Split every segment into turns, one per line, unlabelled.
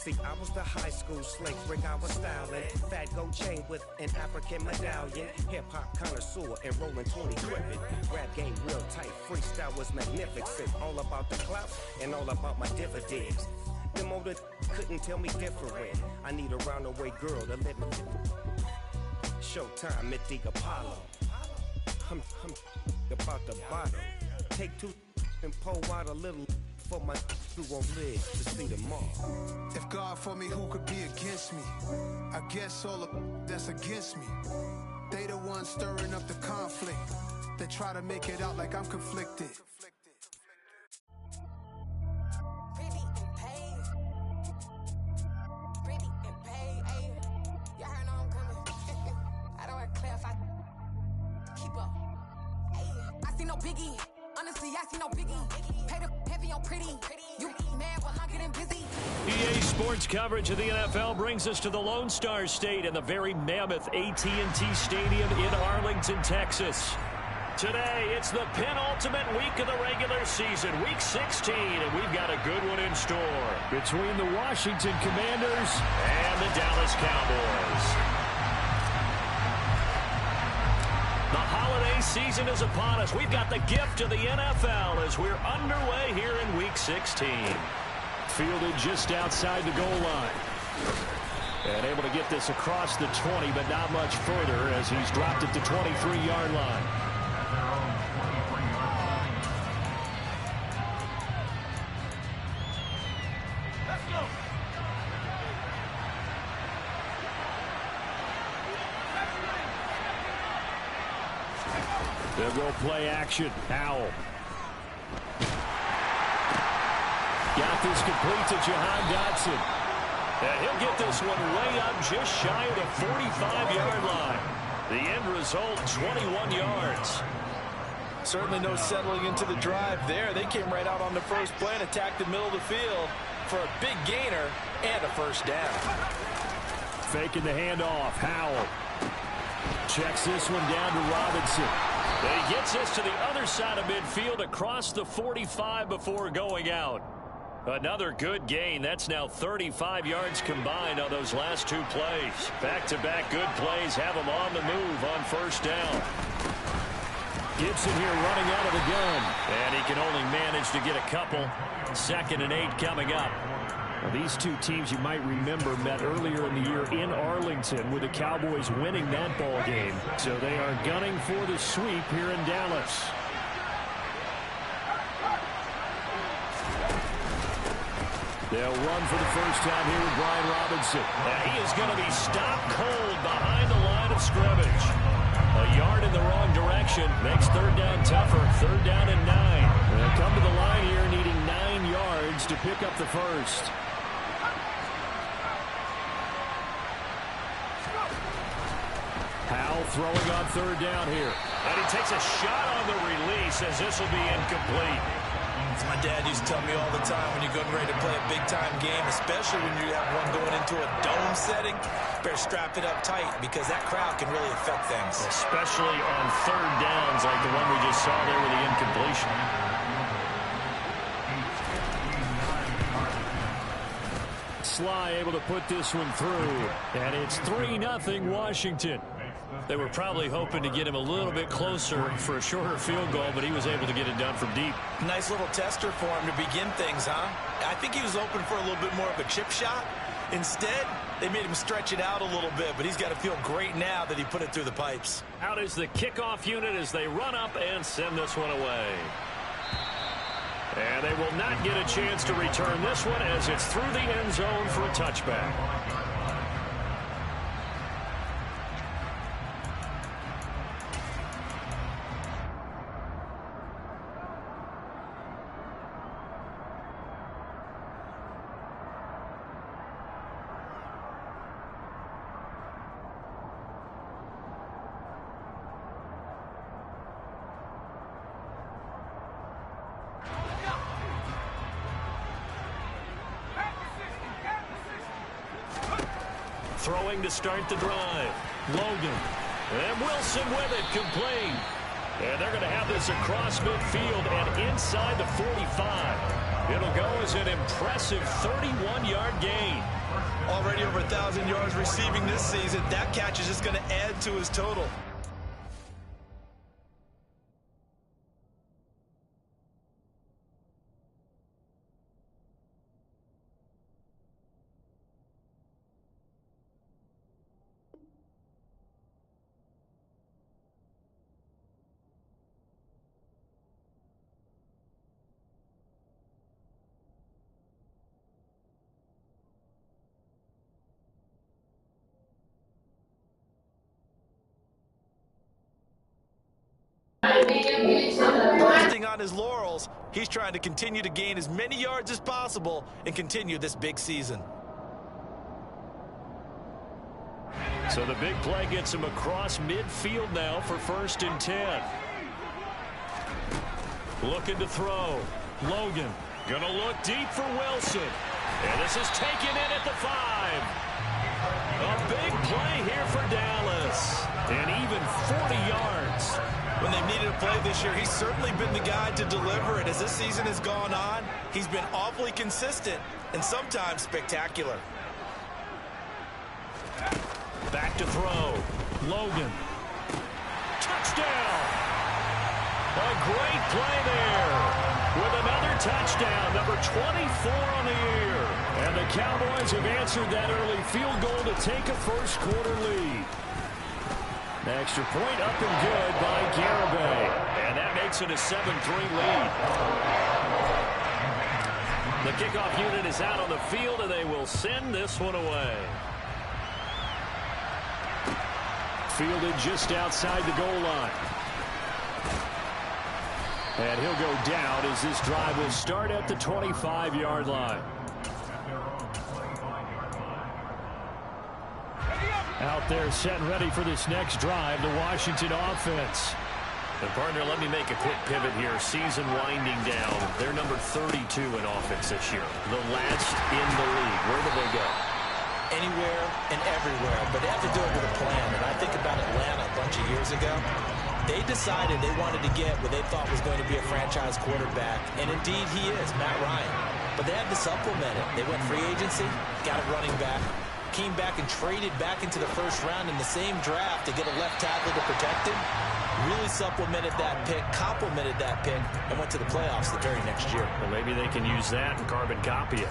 See, I was the high school slick Rick, I was styling. Fat gold chain with an African medallion. Hip-hop connoisseur and rolling 20 gripping. Rap game real tight, freestyle was magnificent. All about the clout and all about my dividends. Them older couldn't tell me different. I need a roundaway girl to let me. Showtime at the Apollo. I'm about the bottle. Take two and pour out a little for my who won't live to see tomorrow.
If God for me, who could be against me? I guess all of that's against me. They the ones stirring up the conflict. They try to make it out like I'm conflicted.
Biggie, honestly, I see no biggie. Pay the heavy on pretty. You mad while I'm getting busy.
EA Sports coverage of the NFL brings us to the Lone Star State and the very mammoth AT&T Stadium in Arlington, Texas. Today, it's the penultimate week of the regular season, week 16, and we've got a good one in store between the Washington Commanders and the Dallas Cowboys. The holiday season is upon us. We've got the gift of the NFL as we're underway here in Week 16. Fielded just outside the goal line. And able to get this across the 20, but not much further as he's dropped it to 23-yard line. They'll go play action. Howell. Got this complete to Jahan Dotson. And he'll get this one way up just shy of the 45-yard line. The end result, 21 yards.
Certainly no settling into the drive there. They came right out on the first play and attacked the middle of the field for a big gainer and a first down.
Faking the handoff. Howell. Checks this one down to Robinson. He gets this to the other side of midfield across the 45 before going out. Another good gain. That's now 35 yards combined on those last two plays. Back-to-back good plays have him on the move on first down. Gibson here running out of the gun. And he can only manage to get a couple. 2nd and 8 coming up. Well, these two teams you might remember met earlier in the year in Arlington with the Cowboys winning that ball game. So they are gunning for the sweep here in Dallas. They'll run for the first time here with Brian Robinson. And he is going to be stopped cold behind the line of scrimmage. A yard in the wrong direction makes third down tougher. 3rd down and 9. They'll come to the line here needing 9 yards to pick up the first. Howell throwing on 3rd down here. And he takes a shot on the release as this will be incomplete.
As my dad used to tell me all the time, when you're getting ready to play a big-time game, especially when you have one going into a dome setting, better strap it up tight because that crowd can really affect things.
Especially on 3rd downs like the one we just saw there with the incompletion. Sly able to put this one through, and it's 3-0 Washington. They were probably hoping to get him a little bit closer for a shorter field goal, but he was able to get it done from deep.
Nice little tester for him to begin things, huh? I think he was hoping for a little bit more of a chip shot. Instead, they made him stretch it out a little bit, but he's got to feel great now that he put it through the pipes.
Out is the kickoff unit as they run up and send this one away. And they will not get a chance to return this one as it's through the end zone for a touchback. Throwing to start the drive. Logan. And Wilson with it, complete. And they're going to have this across midfield and inside the 45. It'll go as an impressive 31-yard gain.
Already over 1,000 yards receiving this season. That catch is just going to add to his total. Resting on his laurels, he's trying to continue to gain as many yards as possible and continue this big season.
So the big play gets him across midfield now for 1st and 10. Looking to throw. Logan gonna look deep for Wilson. And this is taken in at the 5. A big play here for Dallas. And even 40 yards.
When they've needed a play this year, he's certainly been the guy to deliver it. As this season has gone on, he's been awfully consistent and sometimes spectacular.
Back to throw. Logan. Touchdown. A great play there. With another touchdown, number 24 on the year. And the Cowboys have answered that early field goal to take a first quarter lead. Extra point up and good by Garibay. And that makes it a 7-3 lead. The kickoff unit is out on the field, and they will send this one away. Fielded just outside the goal line. And he'll go down as this drive will start at the 25-yard line. Out there set and ready for this next drive, the Washington offense. And partner, let me make a quick pivot here. Season winding down. They're number 32 in offense this year. The last in the league. Where do they go?
Anywhere and everywhere, but they have to do it with a plan. And I think about Atlanta a bunch of years ago. They decided they wanted to get what they thought was going to be a franchise quarterback, and indeed he is, Matt Ryan. But they had to supplement it. They went free agency, got a running back, came back and traded back into the first round in the same draft to get a left tackle to protect him. Really supplemented that pick, complemented that pick, and went to the playoffs the very next year.
Well, maybe they can use that and carbon copy it.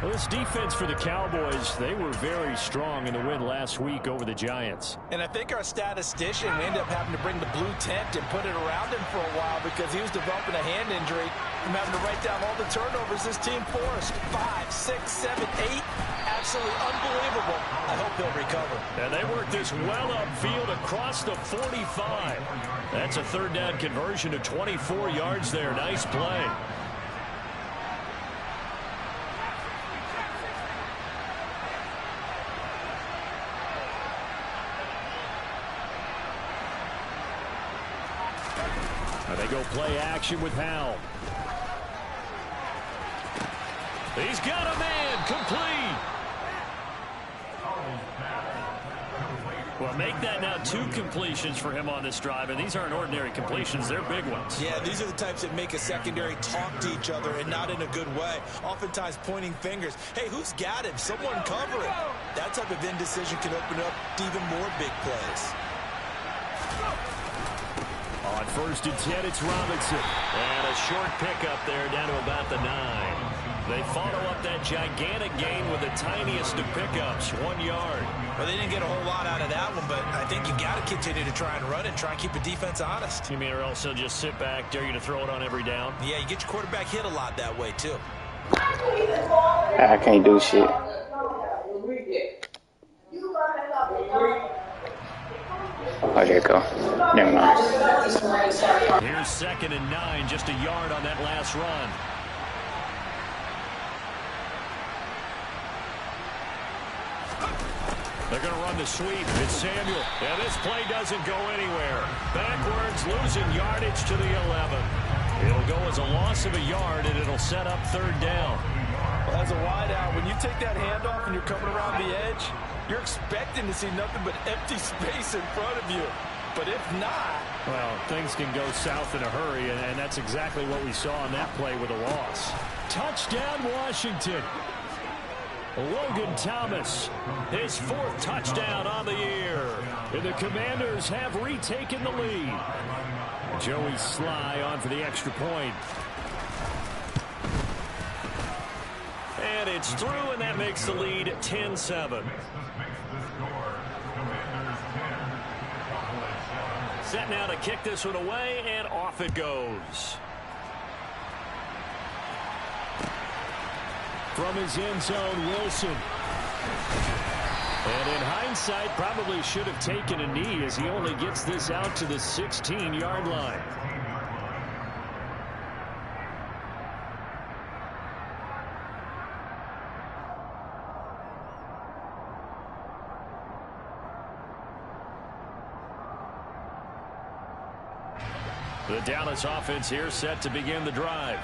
Well, this defense for the Cowboys, they were very strong in the win last week over the Giants.
And I think our statistician, we ended up having to bring the blue tent and put it around him for a while because he was developing a hand injury from having to write down all the turnovers this team forced. 5, 6, 7, 8. Absolutely unbelievable. I hope he'll recover.
And they work this well upfield across the 45. That's a third down conversion to 24 yards there. Nice play. They go play action with Howell. He's got a man complete. Well, make that now 2 completions for him on this drive, and these aren't ordinary completions. They're big ones.
Yeah, these are the types that make a secondary talk to each other and not in a good way. Oftentimes pointing fingers. Hey, who's got him? Someone cover it. That type of indecision can open up to even more big plays.
On 1st and 10, it's Robinson. And a short pickup there down to about the 9. They follow up that gigantic gain with the tiniest of pickups, 1 yard.
Well, they didn't get a whole lot out of that one, but I think you got to continue to try and run and try and keep the defense honest.
You mean or else they'll just sit back, dare you to throw it on every down?
Yeah, you get your quarterback hit a lot that way, too.
I can't do shit. Oh, there you go. Never mind.
Here's 2nd and 9, just a yard on that last run. They're going to run the sweep. It's Samuel. And this play doesn't go anywhere. Backwards, losing yardage to the 11. It'll go as a loss of a yard, and it'll set up 3rd down.
Well, as a wideout, when you take that handoff and you're coming around the edge, you're expecting to see nothing but empty space in front of you. But if not...
Well, things can go south in a hurry, and that's exactly what we saw on that play with a loss. Touchdown, Washington. Logan Thomas, his 4th touchdown on the year. And the Commanders have retaken the lead. Joey Sly on for the extra point. And it's through, and that makes the lead 10-7. Set now to kick this one away, and off it goes. From his end zone, Wilson. And in hindsight, probably should have taken a knee as he only gets this out to the 16-yard line. The Dallas offense here set to begin the drive.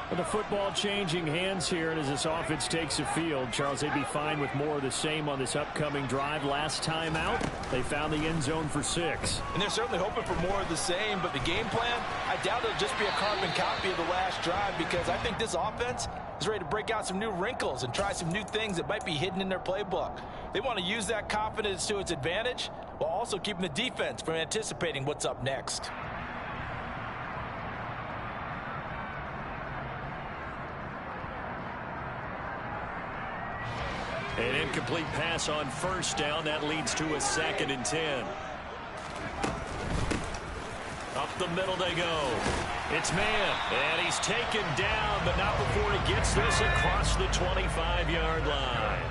With the football changing hands here, and as this offense takes the field, Charles, they'd be fine with more of the same on this upcoming drive. Last time out, they found the end zone for 6.
And they're certainly hoping for more of the same, but the game plan, I doubt it'll just be a carbon copy of the last drive, because I think this offense is ready to break out some new wrinkles and try some new things that might be hidden in their playbook. They want to use that confidence to its advantage while also keeping the defense from anticipating what's up next.
An incomplete pass on first down. That leads to a 2nd and 10. Up the middle they go. It's man. And he's taken down, but not before he gets this across the 25-yard line.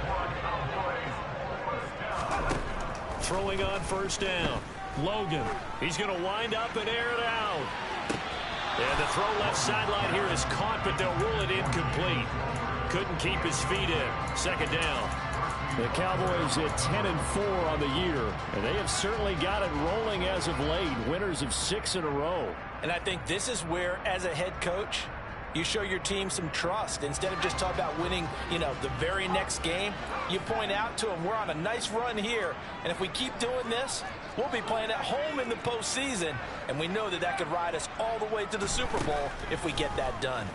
Throwing on first down. Logan. He's going to wind up and air it out. And the throw left sideline here is caught, but they'll rule it incomplete. Couldn't keep his feet in. 2nd down. The Cowboys at 10-4 on the year, and they have certainly got it rolling as of late. Winners of 6 in a row.
And I think this is where, as a head coach, you show your team some trust. Instead of just talking about winning, the very next game, you point out to them, we're on a nice run here, and if we keep doing this, we'll be playing at home in the postseason, and we know that that could ride us all the way to the Super Bowl if we get that done.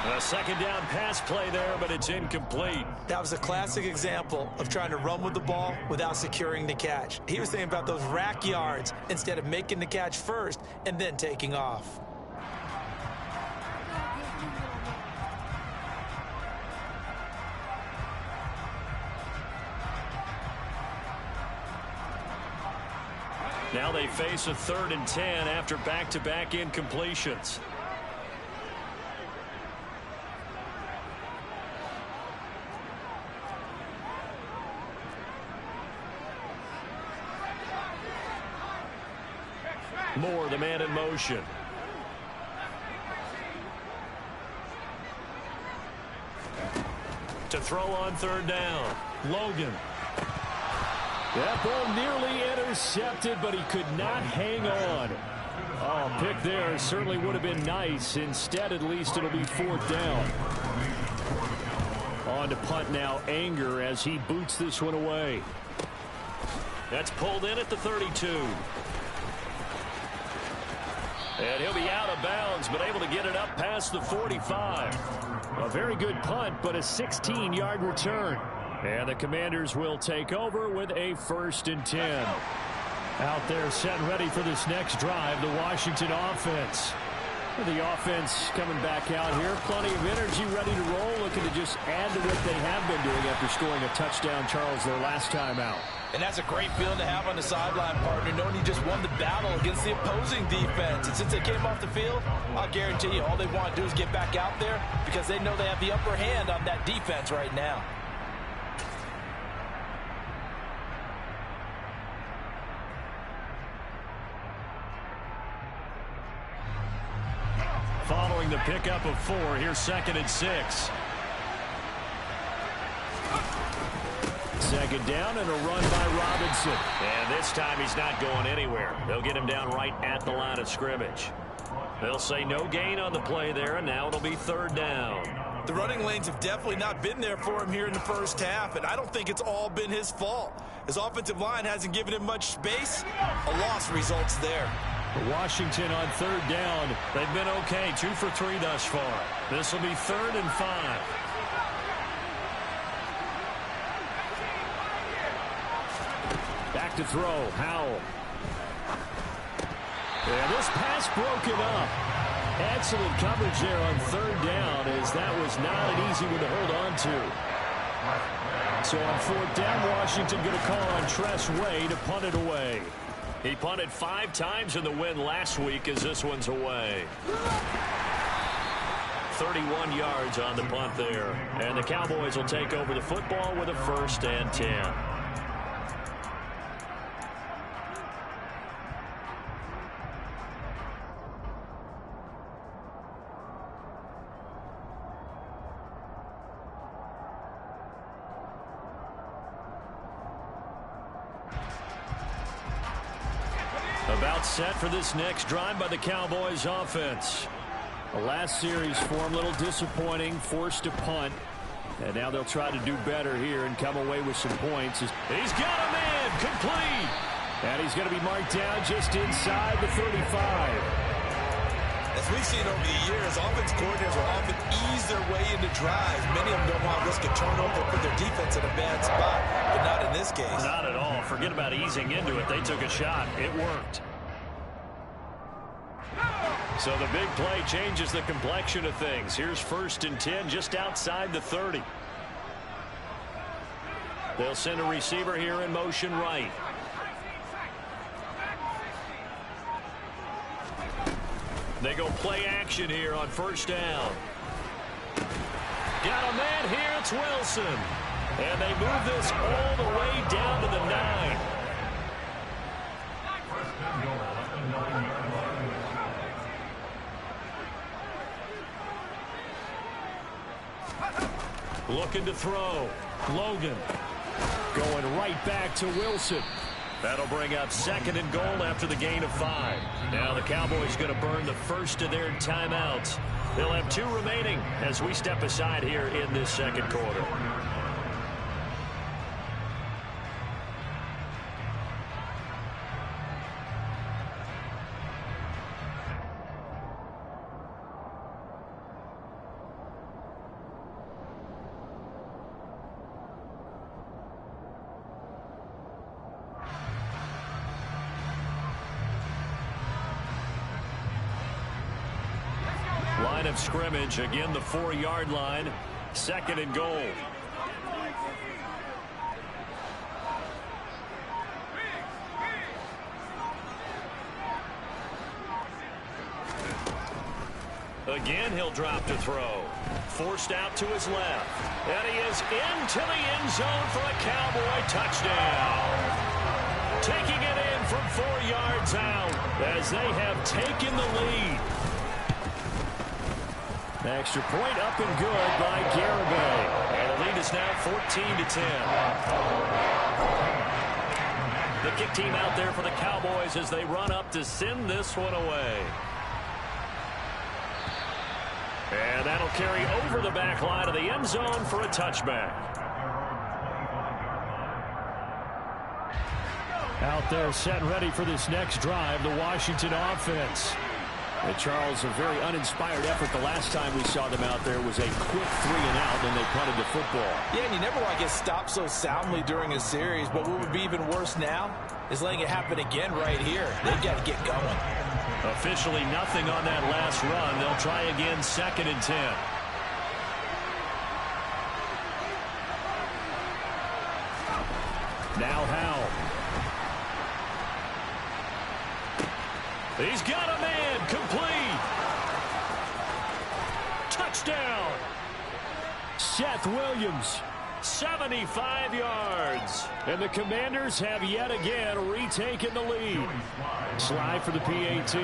A 2nd down pass play there, but it's incomplete.
That was a classic example of trying to run with the ball without securing the catch. He was thinking about those rack yards instead of making the catch first and then taking off.
Now they face a 3rd and 10 after back-to-back incompletions. Moore, the man in motion. To throw on 3rd down. Logan. That ball nearly intercepted, but he could not hang on. Oh, pick there certainly would have been nice. Instead, at least it'll be 4th down. On to punt now, Anger, as he boots this one away. That's pulled in at the 32. And he'll be out of bounds, but able to get it up past the 45. A very good punt, but a 16-yard return. And the Commanders will take over with a 1st and 10. Out there set ready for this next drive, the Washington offense. The offense coming back out here. Plenty of energy, ready to roll, looking to just add to what they have been doing after scoring a touchdown, Charles, their last time out.
And that's a great feeling to have on the sideline, partner, knowing you just won the battle against the opposing defense. And since they came off the field, I'll guarantee you all they want to do is get back out there because they know they have the upper hand on that defense right now.
Following the pickup of 4, here's 2nd and 6. 2nd down and a run by Robinson. And this time he's not going anywhere. They'll get him down right at the line of scrimmage. They'll say no gain on the play there, and now it'll be 3rd down.
The running lanes have definitely not been there for him here in the first half, and I don't think it's all been his fault. His offensive line hasn't given him much space. A loss results there.
Washington on 3rd down. They've been okay, 2 for 3 thus far. This will be 3rd and 5. back to throw. Howell. And this pass broken up. Excellent coverage there on third down, as that was not an easy one to hold on to. So on fourth down, Washington going to call on Tress Way to punt it away. He punted 5 times in the win last week, as this one's away. 31 yards on the punt there. And the Cowboys will take over the football with a 1st and 10. About set for this next drive by the Cowboys offense. The last series for him, a little disappointing, forced to punt. And now they'll try to do better here and come away with some points. He's got a man, complete. And he's going to be marked down just inside the 35.
As we've seen over the years, offense coordinators will often ease their way into drives. Many of them don't want to risk a turnover or put their defense in a bad spot, but not in this case.
Not at all. Forget about easing into it. They took a shot. It worked. So the big play changes the complexion of things. Here's 1st and 10 just outside the 30. They'll send a receiver here in motion right. They go play action here on 1st down. Got a man here. It's Wilson. And they move this all the way down to the 9. Looking to throw. Logan going right back to Wilson. That'll bring up 2nd and goal after the gain of 5. Now the Cowboys going to burn the first of their timeouts. They'll have 2 remaining as we step aside here in this 2nd quarter. Line of scrimmage, again the 4-yard line, 2nd and goal. Again, he'll drop to throw. Forced out to his left. And he is into the end zone for a Cowboy touchdown. Taking it in from 4 yards out as they have taken the lead. Extra point up and good by Garibay. And the lead is now 14-10. The kick team out there for the Cowboys as they run up to send this one away. And that'll carry over the back line of the end zone for a touchback. Out there set and ready for this next drive, the Washington offense. And Charles, a very uninspired effort the last time we saw them out there was a quick 3-and-out, and they punted the football.
Yeah, and you never want to get stopped so soundly during a series, but what would be even worse now is letting it happen again right here. They've got to get going.
Officially nothing on that last run. They'll try again 2nd and 10. Now Howell. He's got a man, complete. Touchdown. Seth Williams, 75 yards. And the Commanders have yet again retaken the lead. Slide for the PAT.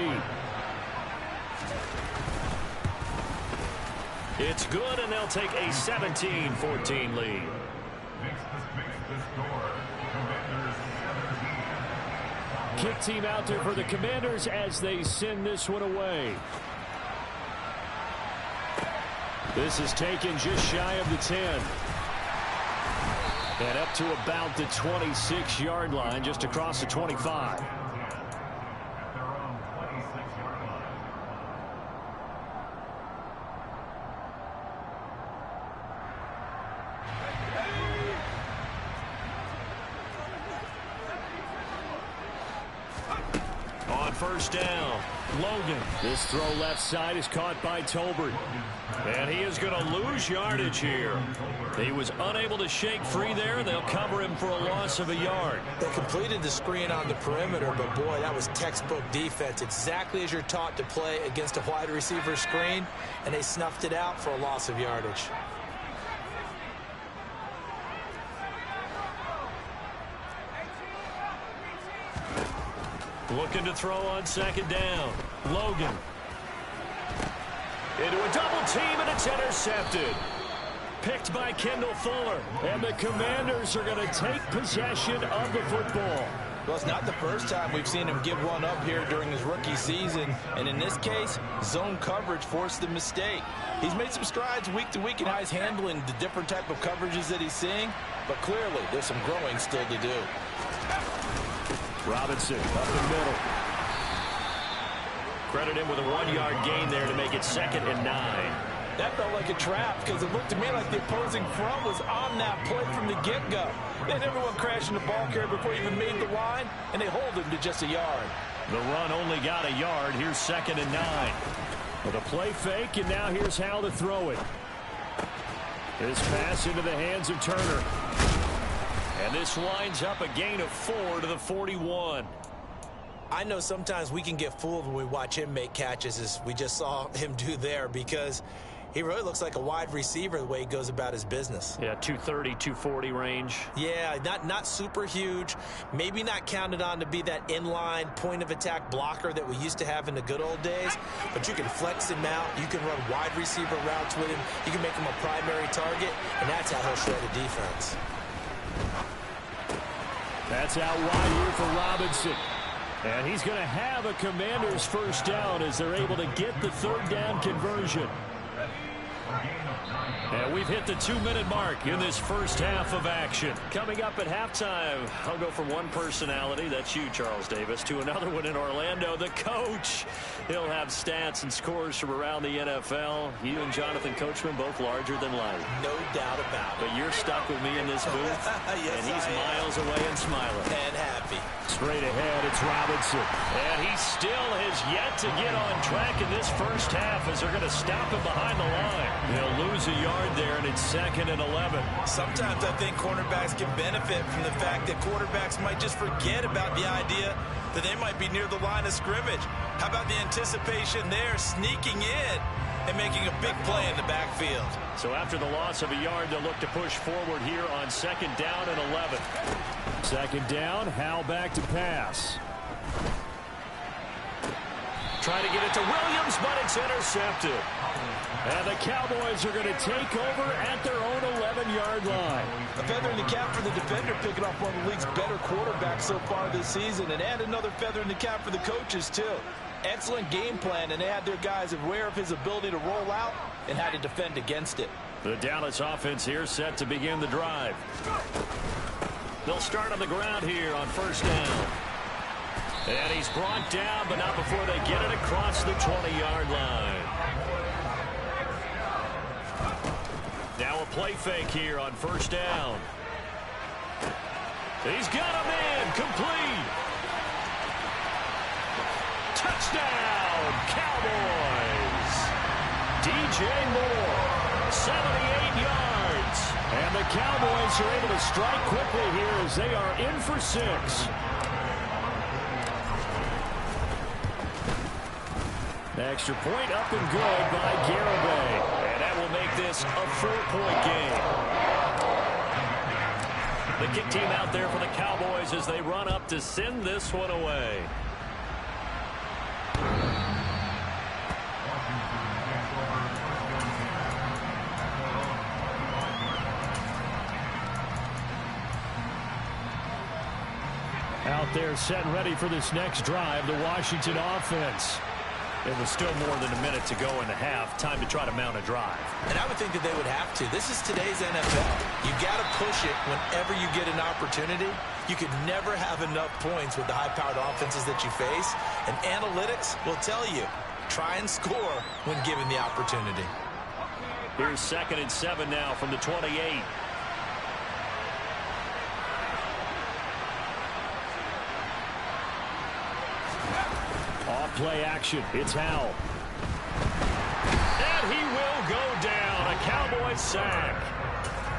It's good, and they'll take a 17-14 lead. Kick team out there for the Commanders as they send this one away. This is taken just shy of the 10. And up to about the 26-yard line, just across the 25. first down. Logan. This throw left side is caught by Tolbert. And he is going to lose yardage here. He was unable to shake free there. They'll cover him for a loss of a yard.
They completed the screen on the perimeter, but boy, that was textbook defense. Exactly as you're taught to play against a wide receiver screen, and they snuffed it out for a loss of yardage.
Looking to throw on second down. Logan. Into a double team, and it's intercepted. Picked by Kendall Fuller. And the Commanders are going to take possession of the football.
Well, it's not the first time we've seen him give one up here during his rookie season. And in this case, zone coverage forced the mistake. He's made some strides week to week in how he's handling the different type of coverages that he's seeing. But clearly, there's some growing still to do.
Robinson up the middle. Credit him with a 1-yard gain there to make it 2nd and 9.
That felt like a trap because it looked to me like the opposing front was on that play from the get-go. They had everyone crashing the ball carrier before he even made the line, and they hold him to just a yard.
The run only got a yard. Here's 2nd and 9. With a play fake, and now here's how to throw it. This pass into the hands of Turner. And this winds up a gain of 4 to the 41.
I know sometimes we can get fooled when we watch him make catches, as we just saw him do there, because he really looks like a wide receiver the way he goes about his business.
Yeah, 230, 240 range.
Yeah, not super huge. Maybe not counted on to be that inline point-of-attack blocker that we used to have in the good old days, but you can flex him out. You can run wide receiver routes with him. You can make him a primary target, and that's how he'll shred a defense.
That's out wide here for Robinson. And he's going to have a Commanders first down as they're able to get the 3rd down conversion. And we've hit the 2-minute mark in this first half of action. Coming up at halftime, I'll go from one personality, that's you, Charles Davis, to another one in Orlando, the coach. He'll have stats and scores from around the NFL. You and Jonathan Coachman both larger than life.
No doubt about it.
But you're stuck with me in this booth,
yes,
and he's miles away and smiling.
And happy.
Straight ahead, it's Robinson. And he still has yet to get on track in this first half as they're going to stop him behind the line. They'll lose a yard there, and it's 2nd and 11.
Sometimes I think cornerbacks can benefit from the fact that quarterbacks might just forget about the idea that they might be near the line of scrimmage. How about the anticipation there, sneaking in and making a big play in the backfield?
So after the loss of a yard, they'll look to push forward here on 2nd down and 11. 2nd down, Howell back to pass. Trying to get it to Williams, but it's intercepted. And the Cowboys are going to take over at their own 11-yard line.
A feather in the cap for the defender, picking off one of the league's better quarterbacks so far this season, and add another feather in the cap for the coaches, too. Excellent game plan, and they had their guys aware of his ability to roll out and how to defend against it.
The Dallas offense here set to begin the drive. They'll start on the ground here on 1st down. And he's brought down, but not before they get it across the 20-yard line. Now a play fake here on 1st down. He's got a man complete. Touchdown, Cowboys. DJ Moore, 78 yards. And the Cowboys are able to strike quickly here as they are in for 6. Extra point up and good by Garibay. And that will make this a 4-point game. The kick team out there for the Cowboys as they run up to send this one away. Out there set and ready for this next drive, the Washington offense. It was still more than a minute to go in the half. Time to try to mount a drive.
And I would think that they would have to. This is today's NFL. You got to push it whenever you get an opportunity. You could never have enough points with the high-powered offenses that you face. And analytics will tell you, try and score when given the opportunity.
Here's 2nd and 7 now from the 28. play action. It's Howell. And he will go down. A Cowboys sack.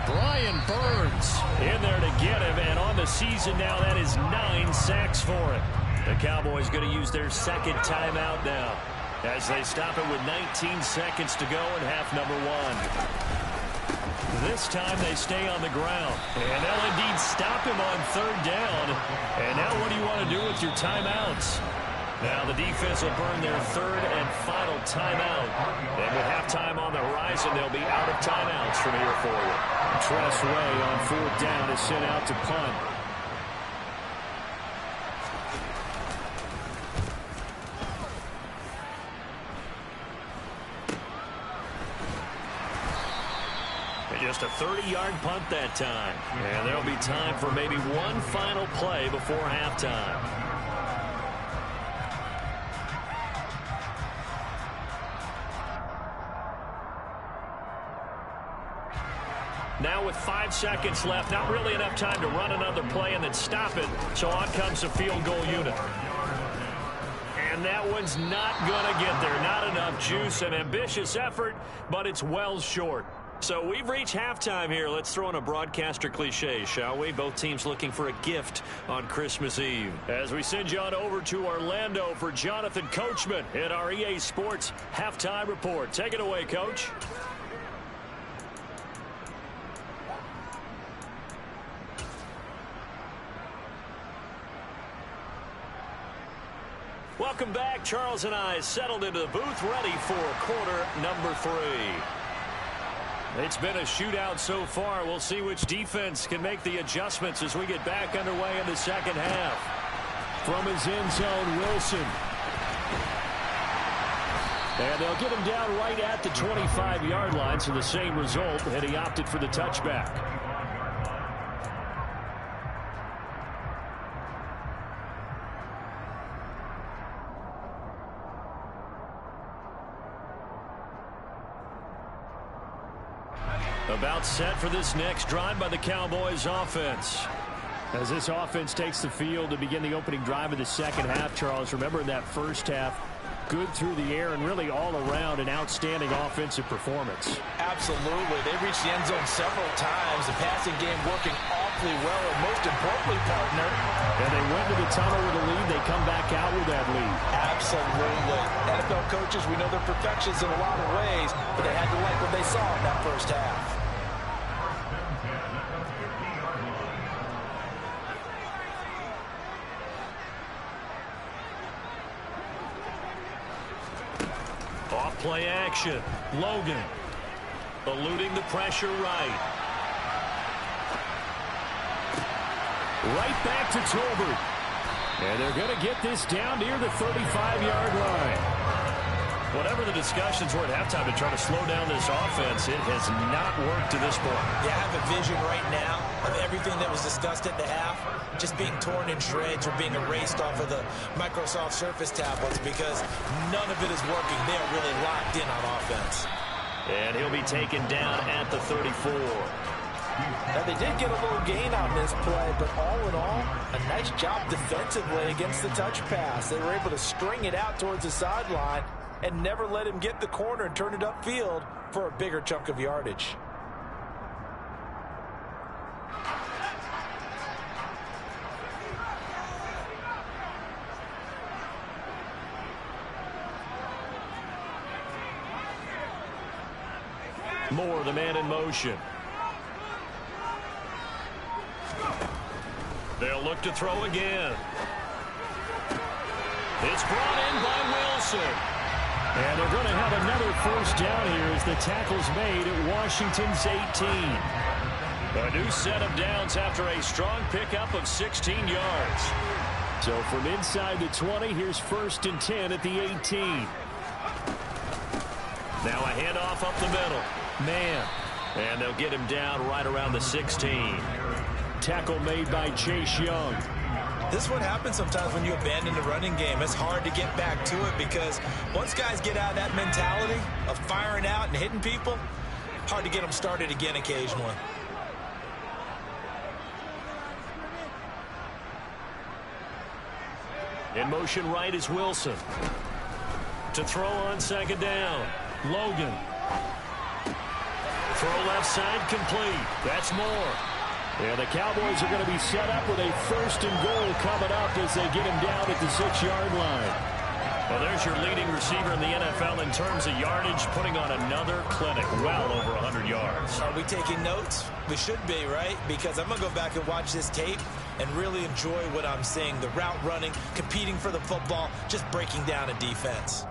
Brian Burns in there to get him. And on the season now, that is 9 sacks for him. The Cowboys going to use their second timeout now as they stop it with 19 seconds to go in half number 1. This time they stay on the ground. And they'll indeed stop him on 3rd down. And now what do you want to do with your timeouts? Now the defense will burn their 3rd and final timeout. And with halftime on the horizon, they'll be out of timeouts from here forward. Tress Way on 4th down is sent out to punt. Just a 30-yard punt that time. And there'll be time for maybe one final play before halftime. Now with 5 seconds left, not really enough time to run another play and then stop it. So on comes the field goal unit. And that one's not going to get there. Not enough juice. An ambitious effort, but it's well short. So we've reached halftime here. Let's throw in a broadcaster cliche, shall we? Both teams looking for a gift on Christmas Eve. As we send you on over to Orlando for Jonathan Coachman in our EA Sports Halftime Report. Take it away, Coach. Welcome back. Charles and I settled into the booth, ready for quarter number 3. It's been a shootout so far. We'll see which defense can make the adjustments as we get back underway in the second half. From his end zone, Wilson. And they'll get him down right at the 25-yard line, so the same result, and he opted for the touchback. About set for this next drive by the Cowboys offense. As this offense takes the field to begin the opening drive of the second half, Charles, remember in that first half, good through the air and really all around an outstanding offensive performance.
Absolutely. They reached the end zone several times. The passing game working awfully well, and most importantly, partner.
And they went to the tunnel with a lead. They come back out with that lead.
Absolutely. NFL coaches, we know they're perfectionists in a lot of ways, but they had to like what they saw in that first half.
Play action. Logan eluding the pressure right. Right back to Tolbert. And they're going to get this down near the 35-yard line. Whatever the discussions were at halftime to try to slow down this offense, it has not worked to this point.
Yeah, I have a vision right now of everything that was discussed at the half just being torn in shreds or being erased off of the Microsoft Surface tablets because none of it is working. They are really locked in on offense.
And he'll be taken down at the 34.
Now, they did get a little gain on this play, but all in all, a nice job defensively against the touch pass. They were able to string it out towards the sideline and never let him get the corner and turn it upfield for a bigger chunk of yardage.
Moore, the man in motion. They'll look to throw again. It's brought in by Wilson. And they're going to have another first down here as the tackle's made at Washington's 18. A new set of downs after a strong pickup of 16 yards. So from inside the 20, here's 1st and 10 at the 18. Now a handoff up the middle. Man. And they'll get him down right around the 16. Tackle made by Chase Young.
This is what happens sometimes when you abandon the running game. It's hard to get back to it because once guys get out of that mentality of firing out and hitting people, hard to get them started again occasionally.
In motion right is Wilson. To throw on second down. Logan. Throw left side complete. That's Moore. And the Cowboys are going to be set up with a 1st and goal coming up as they get him down at the 6-yard line. Well, there's your leading receiver in the NFL in terms of yardage, putting on another clinic, well over 100 yards.
Are we taking notes? We should be, right? Because I'm going to go back and watch this tape and really enjoy what I'm seeing. The route running, competing for the football, just breaking down a defense.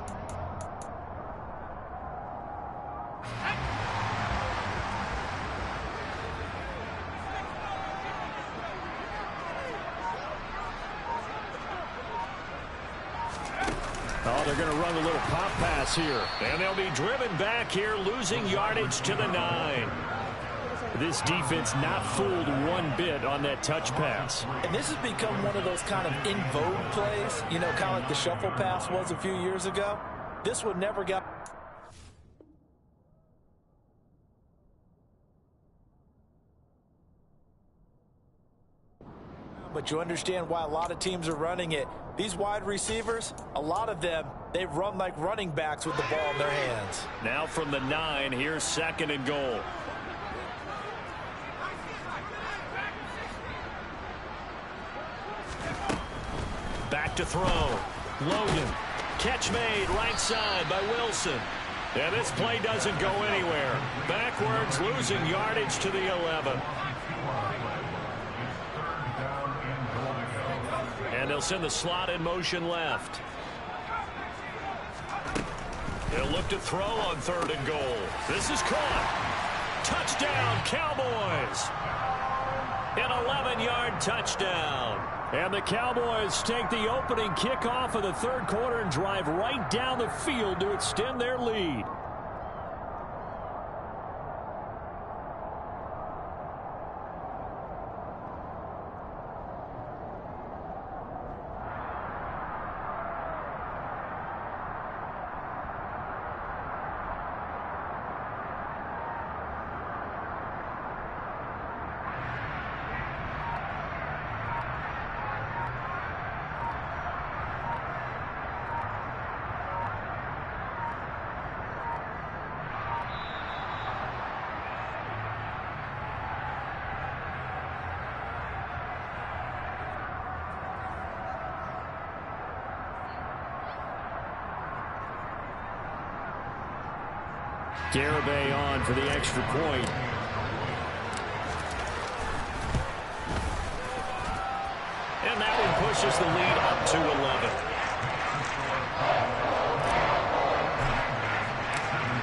Oh, they're going to run a little pop pass here. And they'll be driven back here, losing yardage to the 9. This defense not fooled one bit on that touch pass.
And this has become one of those kind of in vogue plays, you know, kind of like the shuffle pass was a few years ago. This one never got... But you understand why a lot of teams are running it. These wide receivers, a lot of them, they run like running backs with the ball in their hands.
Now from the 9, here's 2nd and goal. Back to throw. Logan. Catch made right side by Wilson. And this play doesn't go anywhere. Backwards, losing yardage to the 11. And they'll send the slot in motion left. They'll look to throw on 3rd and goal. This is caught. Touchdown, Cowboys. An 11-yard touchdown. And the Cowboys take the opening kickoff of the 3rd quarter and drive right down the field to extend their lead. Garibay on for the extra point. And that one pushes the lead up to 11.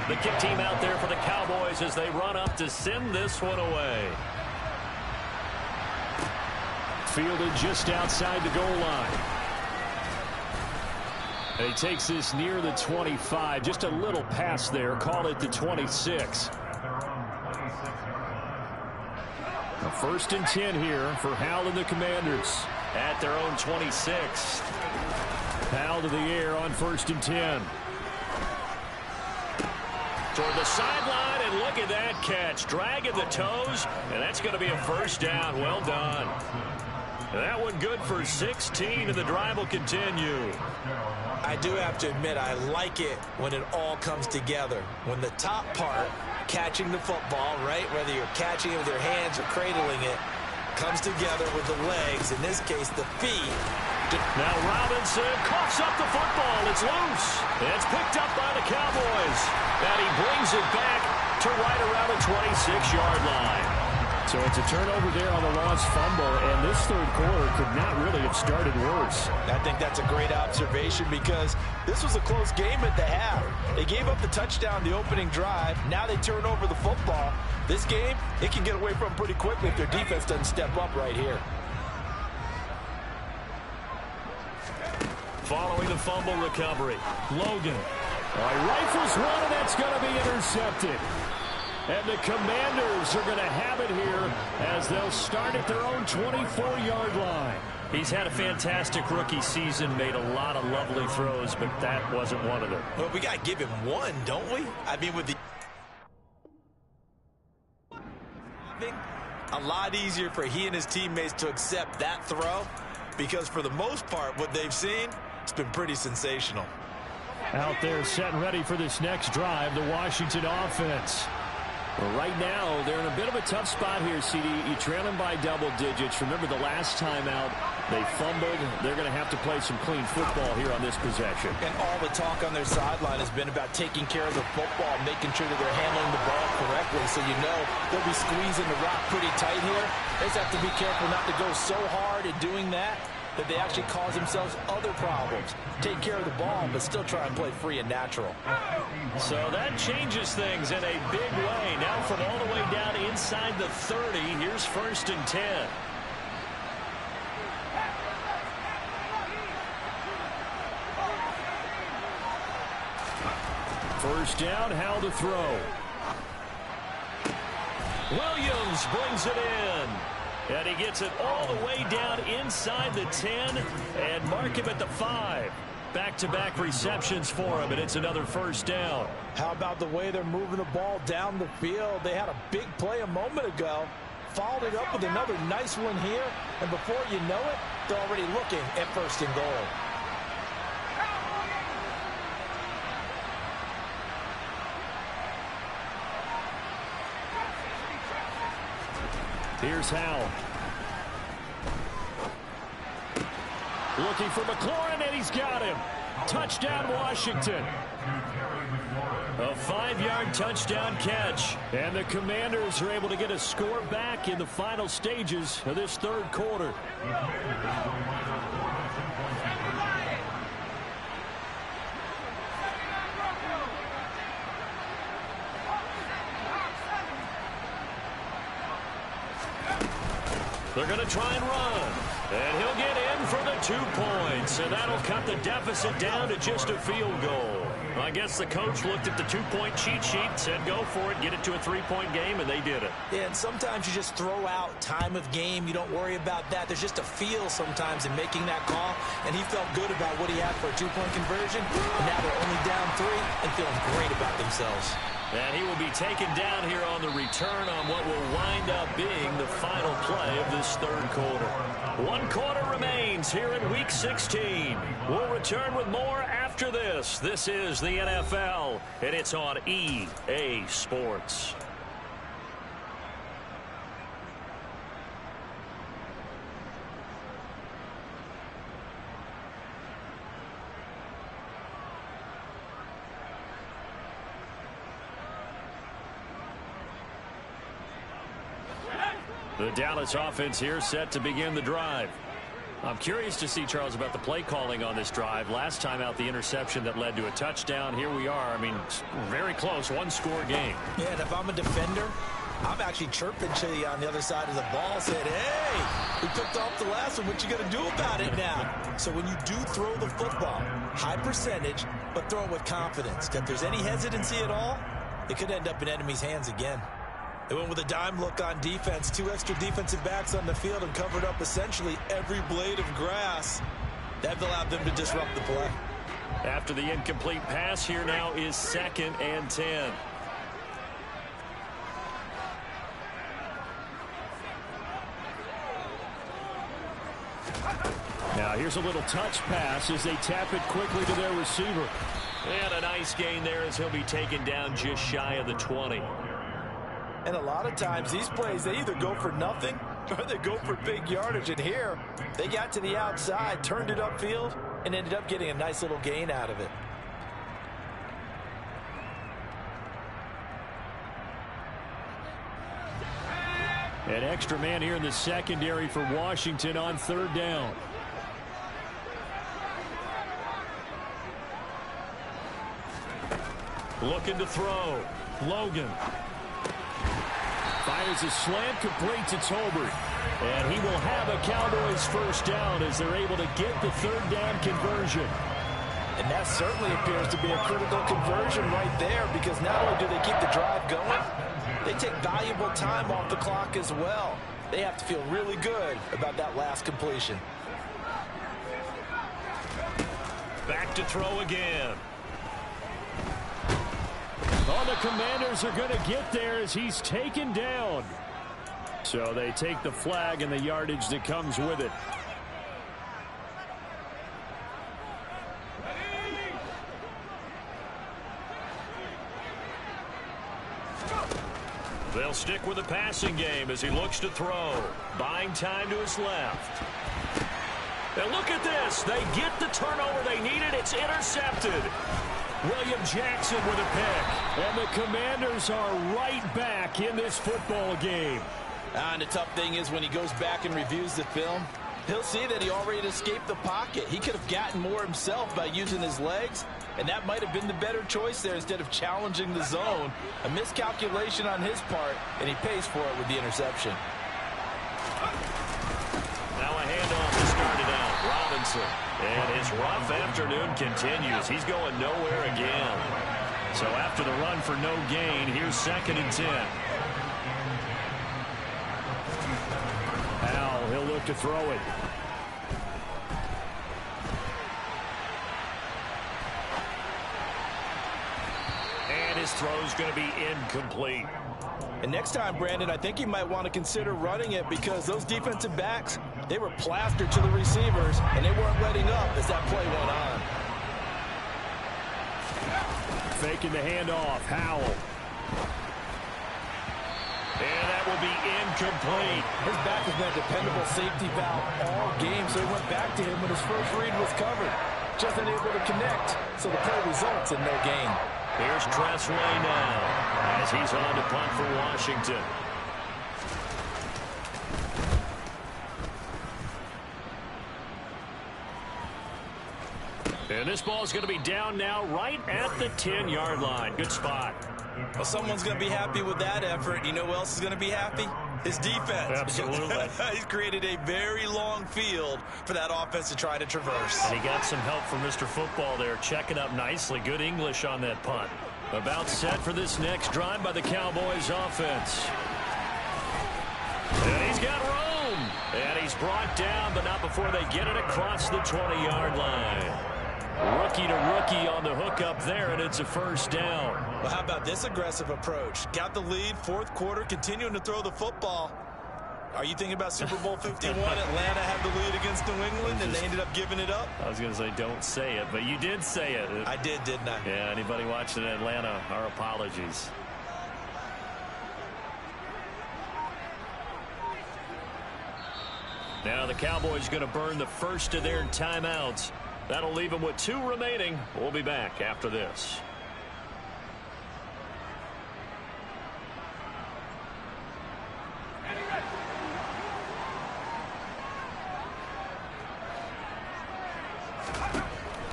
The kick team out there for the Cowboys as they run up to send this one away. Fielded just outside the goal line. And he takes this near the 25. Just a little pass there. Call it the 26. A 1st and 10 here for Howell and the Commanders at their own 26. Howell to the air on 1st and 10. Toward the sideline, and look at that catch. Dragging the toes, and that's going to be a 1st down. Well done. That one good for 16, and the drive will continue.
I do have to admit, I like it when it all comes together. When the top part, catching the football, right, whether you're catching it with your hands or cradling it, comes together with the legs, in this case, the feet.
Now Robinson coughs up the football. It's loose. It's picked up by the Cowboys. And he brings it back to right around the 26-yard line. So it's a turnover there on the lost fumble, and this 3rd quarter could not really have started worse.
I think that's a great observation because this was a close game at the half. They gave up the touchdown the opening drive. Now they turn over the football. This game, it can get away from pretty quickly if their defense doesn't step up right here.
Following the fumble recovery, Logan. Rifles one, and that's going to be intercepted. And the Commanders are going to have it here as they'll start at their own 24-yard line. He's had a fantastic rookie season, made a lot of lovely throws, but that wasn't one of them.
Well, we got to give him one, don't we? I mean, with the... A lot easier for he and his teammates to accept that throw because for the most part, what they've seen, it's been pretty sensational.
Out there set and ready for this next drive, the Washington offense. Well, right now, they're in a bit of a tough spot here, CD. You trail them by double digits. Remember the last time out, they fumbled. They're going to have to play some clean football here on this possession.
And all the talk on their sideline has been about taking care of the football, making sure that they're handling the ball correctly. So you know they'll be squeezing the rock pretty tight here. They just have to be careful not to go so hard at doing that they actually cause themselves other problems. Take care of the ball, but still try and play free and natural.
So that changes things in a big way. Now from all the way down inside the 30, here's 1st and 10. First down, Howell to throw. Williams brings it in. And he gets it all the way down inside the 10 and mark him at the 5. Back-to-back receptions for him, and it's another first down.
How about the way they're moving the ball down the field? They had a big play a moment ago, followed it up with another nice one here, and before you know it, they're already looking at 1st and goal.
Here's Howell. Looking for McLaurin, and he's got him. Touchdown, Washington. A 5-yard touchdown catch. And the Commanders are able to get a score back in the final stages of this 3rd quarter. They're going to try and run. And he'll get in for the 2 points. And that'll cut the deficit down to just a field goal. I guess the coach looked at the 2-point cheat sheet, said go for it, get it to a 3-point game, and they did it.
Yeah, and sometimes you just throw out time of game. You don't worry about that. There's just a feel sometimes in making that call. And he felt good about what he had for a 2-point conversion. And now they're only down 3 and feeling great about themselves.
And he will be taken down here on the return on what will wind up being the final play of this 3rd quarter. 1 quarter remains here in Week 16. We'll return with more after this. This is the NFL, and it's on EA Sports. The Dallas offense here set to begin the drive. I'm curious to see, Charles, about the play calling on this drive. Last time out, the interception that led to a touchdown. Here we are. I mean, very close, 1-score game.
Yeah, and if I'm a defender, I'm actually chirping to you on the other side of the ball, saying, hey, we picked off the last one. What you going to do about it now? So when you do throw the football, high percentage, but throw it with confidence. If there's any hesitancy at all, it could end up in enemy's hands again. They went with a dime look on defense. 2 extra defensive backs on the field and covered up essentially every blade of grass. That allowed them to disrupt the play.
After the incomplete pass, here now is 2nd and 10. Now here's a little touch pass as they tap it quickly to their receiver. And a nice gain there as he'll be taken down just shy of the 20.
And a lot of times these plays, they either go for nothing or they go for big yardage. And here, they got to the outside, turned it upfield, and ended up getting a nice little gain out of it.
An extra man here in the secondary for Washington on 3rd down. Looking to throw. Logan. Fires a slant, complete to Tolbert. And he will have a Cowboys first down as they're able to get the 3rd down conversion.
And that certainly appears to be a critical conversion right there, because not only do they keep the drive going, they take valuable time off the clock as well. They have to feel really good about that last completion.
Back to throw again. Oh, the Commanders are going to get there as he's taken down. So they take the flag and the yardage that comes with it. They'll stick with the passing game as he looks to throw. Buying time to his left. And look at this. They get the turnover they needed. It's intercepted. William Jackson with a pick. And the Commanders are right back in this football game.
And the tough thing is when he goes back and reviews the film, he'll see that he already escaped the pocket. He could have gotten more himself by using his legs, and that might have been the better choice there instead of challenging the zone. A miscalculation on his part, and he pays for it with the interception.
Now a handoff to start it out. Robinson. And his rough afternoon continues. He's going nowhere again. So after the run for no gain, here's 2nd and 10. Howell, he'll look to throw it. And his throw's going to be incomplete.
And next time, Brandon, I think you might want to consider running it because those defensive backs, they were plastered to the receivers, and they weren't letting up as that play went on.
Faking the handoff. Howell. And that will be incomplete.
His back has been a dependable safety valve all game, so he went back to him when his first read was covered. Just unable to connect, so the play results in no gain.
Here's Tressway now as he's on to punt for Washington. And this ball is going to be down now right at the 10-yard line. Good spot.
Well, someone's going to be happy with that effort. You know who else is going to be happy? His defense.
Absolutely.
He's created a very long field for that offense to try to traverse.
And he got some help from Mr. Football there, checking up nicely. Good English on that punt. About set for this next drive by the Cowboys offense. And he's got room. And he's brought down, but not before they get it across the 20-yard line. Rookie to rookie on the hookup there, and it's a first down.
Well, how about this aggressive approach? Got the lead, 4th quarter, continuing to throw the football. Are you thinking about Super Bowl 51? Atlanta had the lead against New England, and they ended up giving it up?
I was going to say don't say it, but you did say it.
I did, didn't I?
Yeah, anybody watching Atlanta, our apologies. Now the Cowboys going to burn the first of their timeouts. That'll leave them with 2 remaining. We'll be back after this.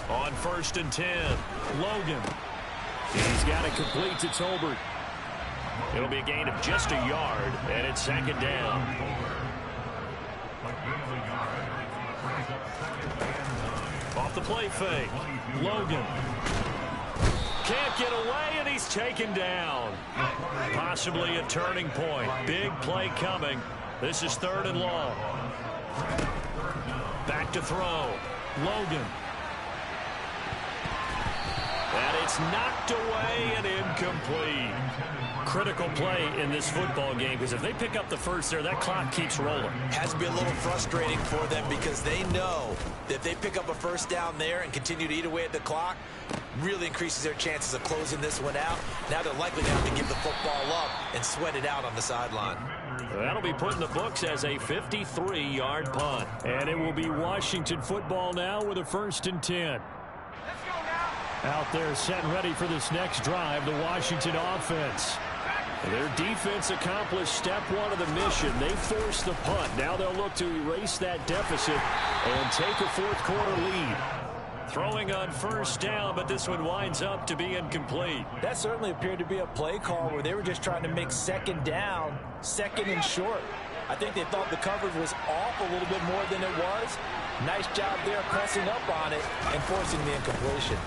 On 1st and 10, Logan. He's got it complete to Tolbert. It'll be a gain of just a yard, and it's 2nd down. Off the play fake. Logan. Can't get away, and he's taken down. Possibly a turning point. Big play coming. This is 3rd and long. Back to throw. Logan. And it's knocked away and incomplete. Critical play in this football game because if they pick up the first there, that clock keeps rolling.
Has to be a little frustrating for them because they know that if they pick up a first down there and continue to eat away at the clock, really increases their chances of closing this one out. Now they're likely to have to give the football up and sweat it out on the sideline.
That'll be put in the books as a 53-yard punt. And it will be Washington football now with a 1st and 10. Out there set and ready for this next drive, the Washington offense. Their defense accomplished step 1 of the mission. They forced the punt. Now they'll look to erase that deficit and take a 4th quarter lead. Throwing on 1st down, but this one winds up to be incomplete.
That certainly appeared to be a play call where they were just trying to make 2nd down, 2nd and short. I think they thought the coverage was off a little bit more than it was. Nice job there pressing up on it and forcing the incompletion.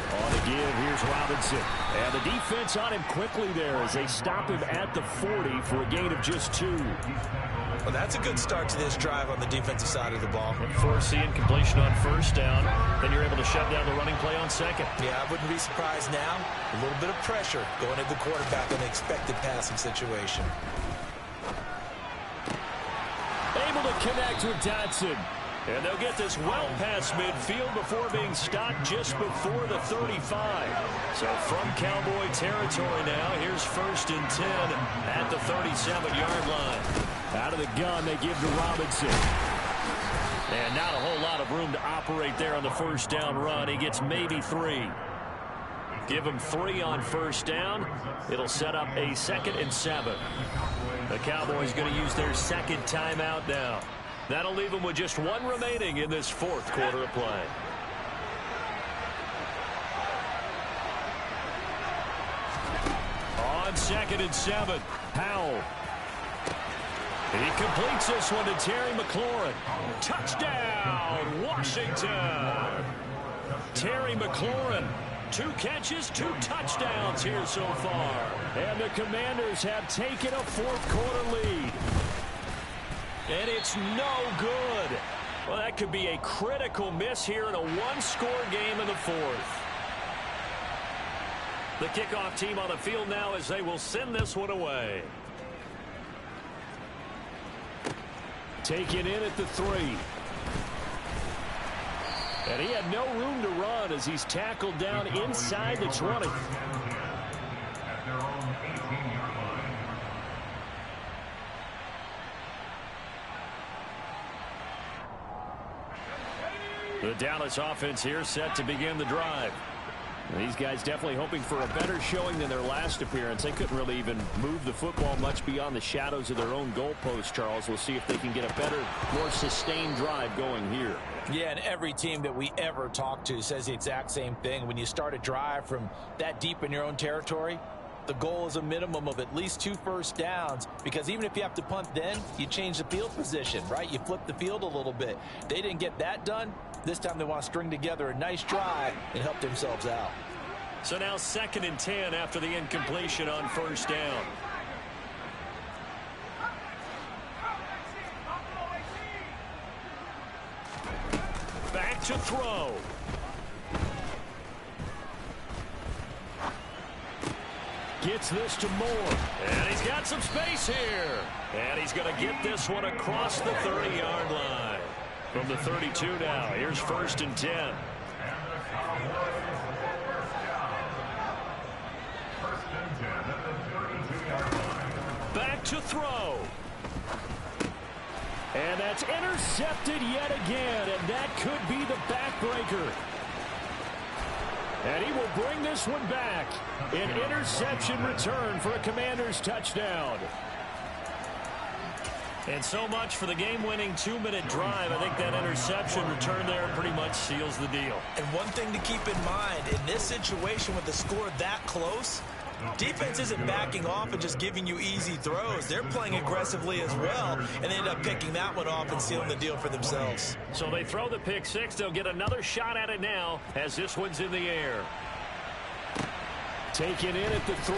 On the give, here's Robinson. And the defense on him quickly there as they stop him at the 40 for a gain of just 2.
Well, that's a good start to this drive on the defensive side of the ball.
Force the incompletion on 1st down. Then you're able to shut down the running play on 2nd.
Yeah, I wouldn't be surprised now. A little bit of pressure going at the quarterback in the expected passing situation.
Able to connect with Dotson. And they'll get this well past midfield before being stopped just before the 35. So from Cowboy territory now, here's 1st and 10 at the 37-yard line. Out of the gun, they give to Robinson. And not a whole lot of room to operate there on the first down run. He gets maybe 3. Give him 3 on first down. It'll set up a 2nd and 7. The Cowboys going to use their 2nd timeout now. That'll leave them with just 1 remaining in this 4th quarter of play. On 2nd and 7, Howell. He completes this one to Terry McLaurin. Touchdown, Washington. Terry McLaurin. 2 catches, 2 touchdowns here so far. And the Commanders have taken a 4th quarter lead. And it's no good. Well, that could be a critical miss here in a 1-score game in the 4th. The kickoff team on the field now as they will send this one away. Taken in at the 3. And he had no room to run as he's tackled down inside the 20. The Dallas offense here set to begin the drive. These guys definitely hoping for a better showing than their last appearance. They couldn't really even move the football much beyond the shadows of their own goalpost, Charles. We'll see if they can get a better, more sustained drive going here.
Yeah, and every team that we ever talk to says the exact same thing. When you start a drive from that deep in your own territory, the goal is a minimum of at least 2 first downs, because even if you have to punt then, you change the field position, right? You flip the field a little bit. They didn't get that done. This time they want to string together a nice drive and help themselves out.
So now 2nd and 10 after the incompletion on first down. Back to throw. Gets this to Moore. And he's got some space here. And he's going to get this one across the 30-yard line. From the 32 now, here's 1st and 10. Back to throw. And that's intercepted yet again, and that could be the backbreaker. And he will bring this one back. An interception return for a Commanders touchdown. And so much for the game-winning 2-minute drive. I think that interception return there pretty much seals the deal.
And one thing to keep in mind, in this situation with the score that close, defense isn't backing off and just giving you easy throws. They're playing aggressively as well, and they end up picking that one off and sealing the deal for themselves.
So they throw the pick 6. They'll get another shot at it now as this one's in the air. Taken in at the 3.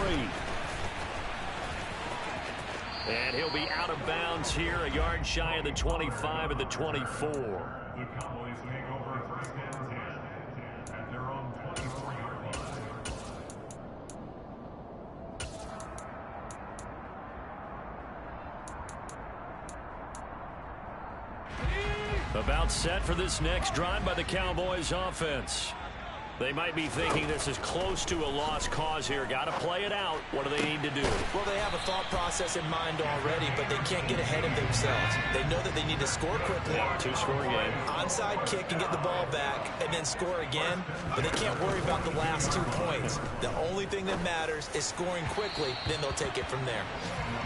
And he'll be out of bounds here, a yard shy of the 25 and the 24. The Cowboys make over 1st and 10 at their own 24-yard line. About set for this next drive by the Cowboys offense. They might be thinking this is close to a lost cause here. Got to play it out. What do they need to do?
Well, they have a thought process in mind already, but they can't get ahead of themselves. They know that they need to score quickly.
2-score game.
Onside kick and get the ball back and then score again, but they can't worry about the last 2 points. The only thing that matters is scoring quickly, then they'll take it from there.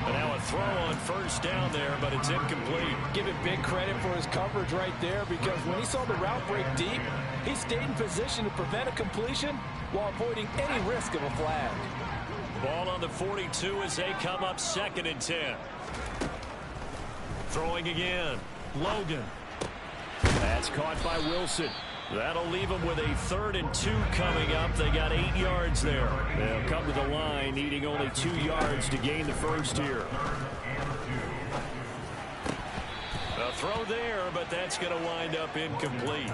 And now a throw on first down there, but it's incomplete.
Give him big credit for his coverage right there, because when he saw the route break deep, he stayed in position to prevent a completion while avoiding any risk of a flag.
Ball on the 42 as they come up 2nd and 10. Throwing again. Logan. That's caught by Wilson. That'll leave them with a 3rd and 2 coming up. They got 8 yards there. They'll come to the line needing only 2 yards to gain the first here. A throw there, but that's going to wind up incomplete.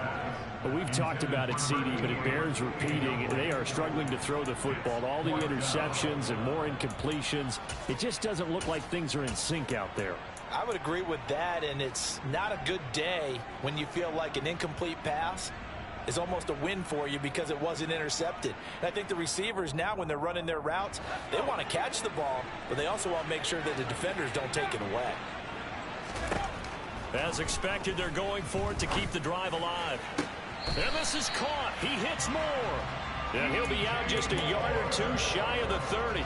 Well, we've talked about it, CD, but it bears repeating. They are struggling to throw the football. All the interceptions and more incompletions. It just doesn't look like things are in sync out there.
I would agree with that, and it's not a good day when you feel like an incomplete pass is almost a win for you because it wasn't intercepted. And I think the receivers now, when they're running their routes, they want to catch the ball, but they also want to make sure that the defenders don't take it away.
As expected, they're going for it to keep the drive alive. And this is caught. He hits more. And he'll be out just a yard or two shy of the 30.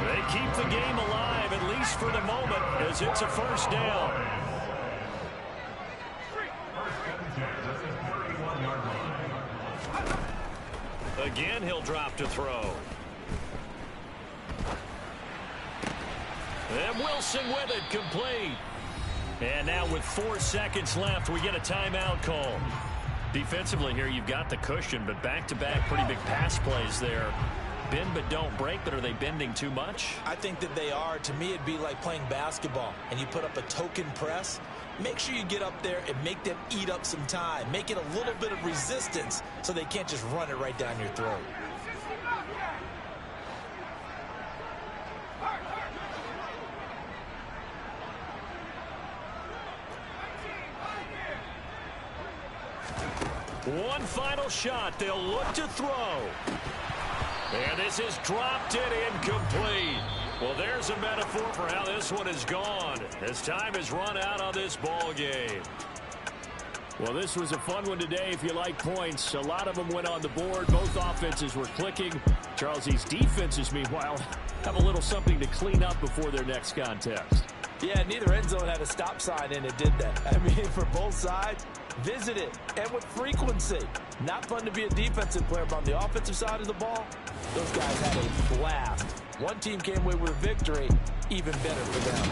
They keep the game alive, at least for the moment, as it's a first down. Again, he'll drop to throw. And Wilson with it, complete. And now with 4 seconds left, we get a timeout call. Defensively here, you've got the cushion, but back-to-back pretty big pass plays there. Bend but don't break, but are they bending too much?
I think that they are. To me, it'd be like playing basketball, and you put up a token press. Make sure you get up there and make them eat up some time. Make it a little bit of resistance so they can't just run it right down your throat.
One final shot. They'll look to throw. And this is dropped it incomplete. Well, there's a metaphor for how this one is gone as time has run out on this ball game. Well, this was a fun one today if you like points. A lot of them went on the board. Both offenses were clicking. Charles, these defenses, meanwhile, have a little something to clean up before their next contest.
Yeah, neither end zone had a stop sign in it, did that? I mean, for both sides, visit it, and with frequency. Not fun to be a defensive player, but on the offensive side of the ball, those guys had a blast. One team came away with a victory, even better for them.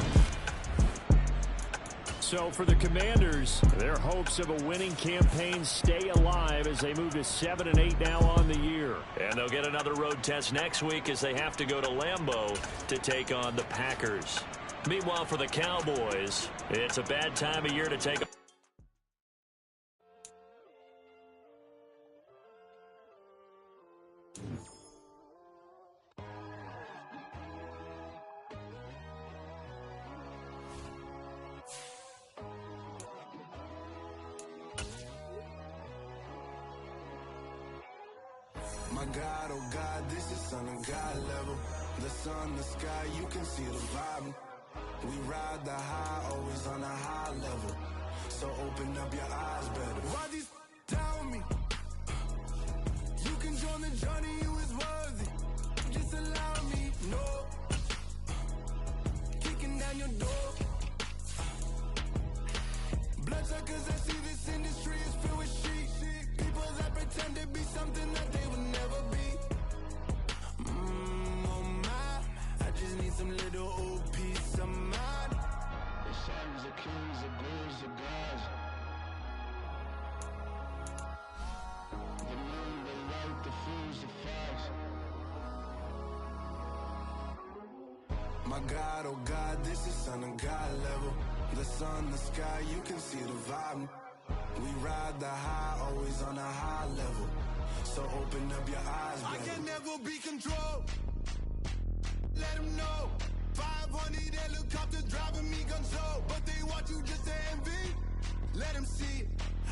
So for the Commanders, their hopes of a winning campaign stay alive as they move to 7-8 now on the year. And they'll get another road test next week as they have to go to Lambeau to take on the Packers. Meanwhile, for the Cowboys, it's a bad time of year to take a
My God, oh God, this is Son of God level. The sun, the sky, you can see the vibe. We ride the high, always on a high level. So open up your eyes better. Why these tell me? You can join the journey, you is worthy. Just allow me, no. Kicking down your door. Bloodsuckers that see this industry is filled with shit. People that pretend to be something that they would never be. Oh my, I just need some little old peace of mind. The sons of kings, the bulls of gods. The moon, the light, the fools, the facts. My God, oh God, this is Son of God level. The sun, the sky, you can see the vibe. We ride the high, always on a high level. So open up your eyes, baby. I can never be controlled. Let them know. 500 helicopters driving me gunso. But they want you just to envy. Let them see it.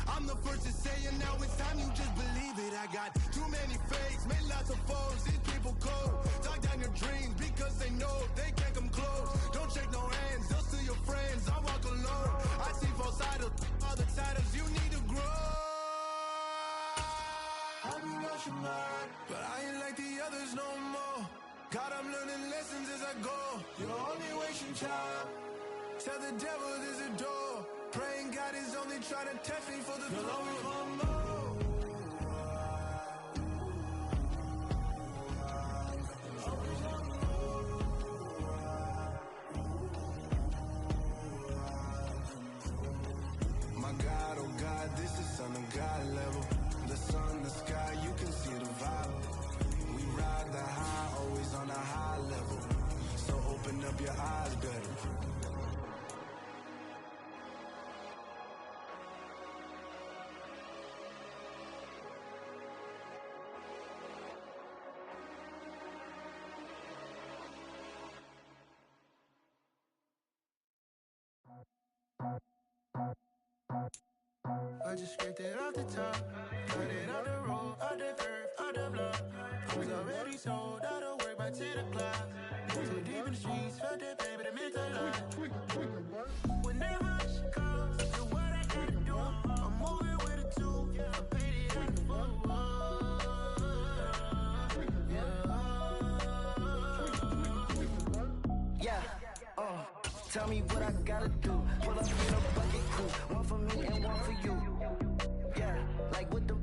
I'm the first to say it, now it's time you just believe it. I got too many fakes, made lots of foes. These people cold. Talk down your dreams because they know they can't come close. Don't shake no hands, they'll steal your friends. I walk alone. I see false idols, other titles. You need to grow. I've been watching mine, but I ain't like the others no more. God, I'm learning lessons as I go. You're only wasting time. Tell the devil there's a door. Praying God is only trying to test me for the glory. My God, oh God, this is Son of God level. The sun, the sky, you can see the vibe. We ride the high, always on a high level. So open up your eyes better. just scraped it off the top. Cut it off the road, off the curve, off the block. I was already sold out of work by 10 o'clock. Too deep in the streets, felt that baby, the mental lie. Whenever she calls, do what I gotta do. I'm moving with a two, I paid it out the full. Tell me what I gotta do. Pull up in a bucket crew, one for me and one for you. Yeah, like with the